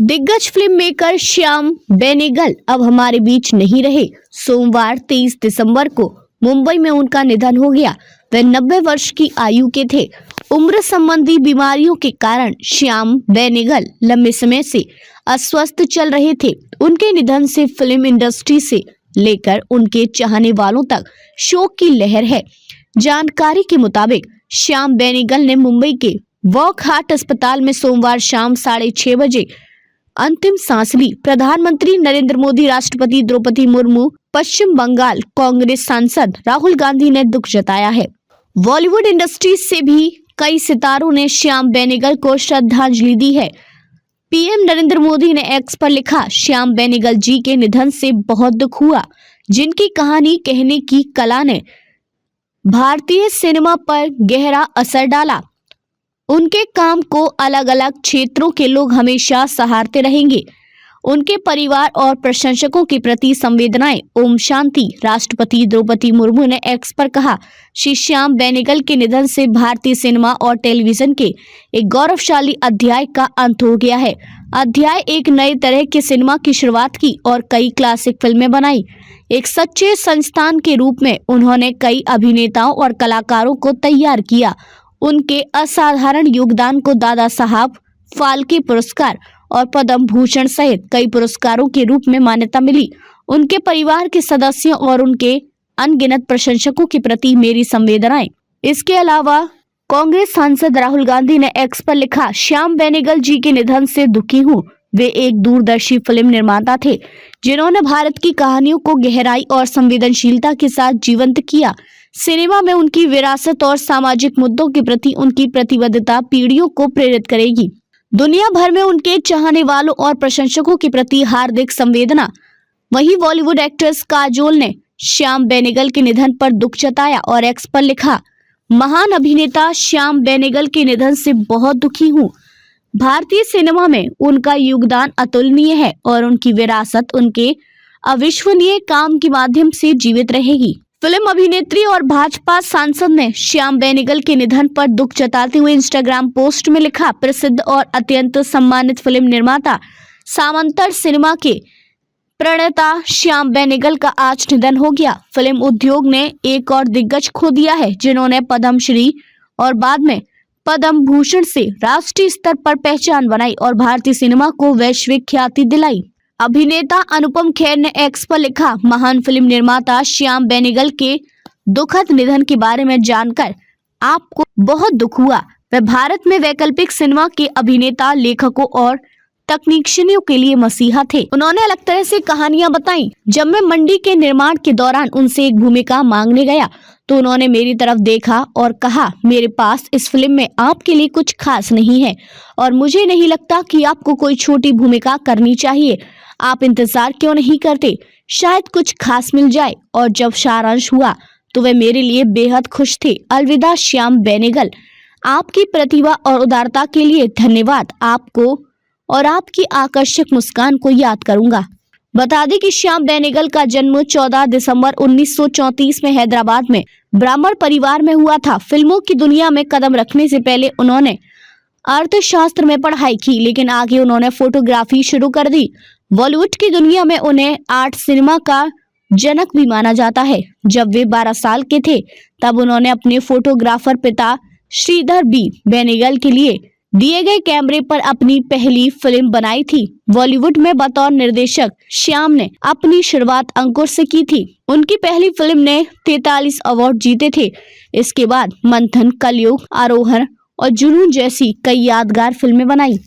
दिग्गज film maker Shyam Benegal अब हमारे बीच नहीं रहे। सोमवार 23 दिसंबर को मुंबई में उनका निधन हो गया। वे 90 वर्ष की आयु के थे। उम्र संबंधी बीमारियों के कारण श्याम बेनेगल लंबे समय से अस्वस्थ चल रहे थे। उनके निधन से फिल्म इंडस्ट्री से लेकर उनके चाहने वालों तक शोक की लहर है। जानकारी के मुताबिक श्याम बेनेगल ने मुंबई के वॉकहार्ट अस्पताल में सोमवार शाम 6:30 बजे अंतिम सांस ली। प्रधानमंत्री नरेंद्र मोदी, राष्ट्रपति द्रौपदी मुर्मू, पश्चिम बंगाल कांग्रेस सांसद राहुल गांधी ने दुख जताया है। बॉलीवुड इंडस्ट्री से भी कई सितारों ने श्याम बेनेगल को श्रद्धांजलि दी है। पीएम नरेंद्र मोदी ने एक्स पर लिखा, श्याम बेनेगल जी के निधन से बहुत दुख हुआ, जिनकी कहानी कहने की कला ने भारतीय सिनेमा पर गहरा असर डाला। उनके काम को अलग अलग क्षेत्रों के लोग हमेशा सराहते रहेंगे। उनके परिवार और प्रशंसकों के प्रति संवेदनाएं। ओम शांति। राष्ट्रपति द्रौपदी मुर्मू ने एक्स पर कहा, श्री श्याम बेनेगल के निधन से भारतीय सिनेमा और टेलीविजन के एक गौरवशाली अध्याय का अंत हो गया है। अध्याय एक नए तरह के सिनेमा की शुरुआत की और कई क्लासिक फिल्में बनाई। एक सच्चे संस्थान के रूप में उन्होंने कई अभिनेताओं और कलाकारों को तैयार किया। उनके असाधारण योगदान को दादा साहब फाल्के पुरस्कार और पद्म भूषण सहित कई पुरस्कारों के रूप में मान्यता मिली। उनके परिवार के सदस्यों और उनके अनगिनत प्रशंसकों के प्रति मेरी संवेदनाएं। इसके अलावा कांग्रेस सांसद राहुल गांधी ने एक्स पर लिखा, श्याम बेनेगल जी के निधन से दुखी हूँ। वे एक दूरदर्शी फिल्म निर्माता थे, जिन्होंने भारत की कहानियों को गहराई और संवेदनशीलता के साथ जीवंत किया। सिनेमा में उनकी विरासत और सामाजिक मुद्दों के प्रति उनकी प्रतिबद्धता पीढ़ियों को प्रेरित करेगी। दुनिया भर में उनके चाहने वालों और प्रशंसकों के प्रति हार्दिक संवेदना। वहीं बॉलीवुड एक्ट्रेस काजोल ने श्याम बेनेगल के निधन पर दुख जताया और एक्स पर लिखा, महान अभिनेता श्याम बेनेगल के निधन से बहुत दुखी हूँ। भारतीय सिनेमा में उनका योगदान अतुलनीय है और उनकी विरासत उनके अविश्वसनीय काम के माध्यम से जीवित रहेगी। फिल्म अभिनेत्री और भाजपा सांसद ने श्याम बेनेगल के निधन पर दुख जताते हुए इंस्टाग्राम पोस्ट में लिखा, प्रसिद्ध और अत्यंत सम्मानित फिल्म निर्माता, समांतर सिनेमा के प्रणेता श्याम बेनेगल का आज निधन हो गया। फिल्म उद्योग ने एक और दिग्गज खो दिया है, जिन्होंने पद्मश्री और बाद में पद्म भूषण से राष्ट्रीय स्तर पर पहचान बनाई और भारतीय सिनेमा को वैश्विक ख्याति दिलाई। अभिनेता अनुपम खेर ने एक्स पर लिखा, महान फिल्म निर्माता श्याम बेनेगल के दुखद निधन के बारे में जानकर आपको बहुत दुख हुआ। वे भारत में वैकल्पिक सिनेमा के अभिनेता, लेखकों और तकनीशियनों के लिए मसीहा थे। उन्होंने अलग तरह से कहानियां बताई। जब मैं मंडी के निर्माण के दौरान उनसे एक भूमिका मांगने गया तो उन्होंने मेरी तरफ देखा और कहा, मेरे पास इस फिल्म में आपके लिए कुछ खास नहीं है और मुझे नहीं लगता कि आपको कोई छोटी भूमिका करनी चाहिए। आप इंतजार क्यों नहीं करते, शायद कुछ खास मिल जाए। और जब सारांश हुआ तो वे मेरे लिए बेहद खुश थे। अलविदा श्याम बेनेगल। आपकी प्रतिभा और उदारता के लिए धन्यवाद। आपको और आपकी आकर्षक मुस्कान को याद करूंगा। बता दें कि श्याम बेनेगल का जन्म 14 दिसंबर 1934 में हैदराबाद में ब्राह्मण परिवार में हुआ था। फिल्मों की दुनिया में कदम रखने से पहले उन्होंने अर्थशास्त्र में पढ़ाई की, लेकिन आगे उन्होंने फोटोग्राफी शुरू कर दी। बॉलीवुड की दुनिया में उन्हें आर्ट सिनेमा का जनक भी माना जाता है। जब वे 12 साल के थे तब उन्होंने अपने फोटोग्राफर पिता श्रीधर बी बेनेगल के लिए दिए गए कैमरे पर अपनी पहली फिल्म बनाई थी। बॉलीवुड में बतौर निर्देशक श्याम ने अपनी शुरुआत अंकुर से की थी। उनकी पहली फिल्म ने 43 अवार्ड जीते थे। इसके बाद मंथन, कलयुग, आरोहण और जुनून जैसी कई यादगार फिल्में बनाई।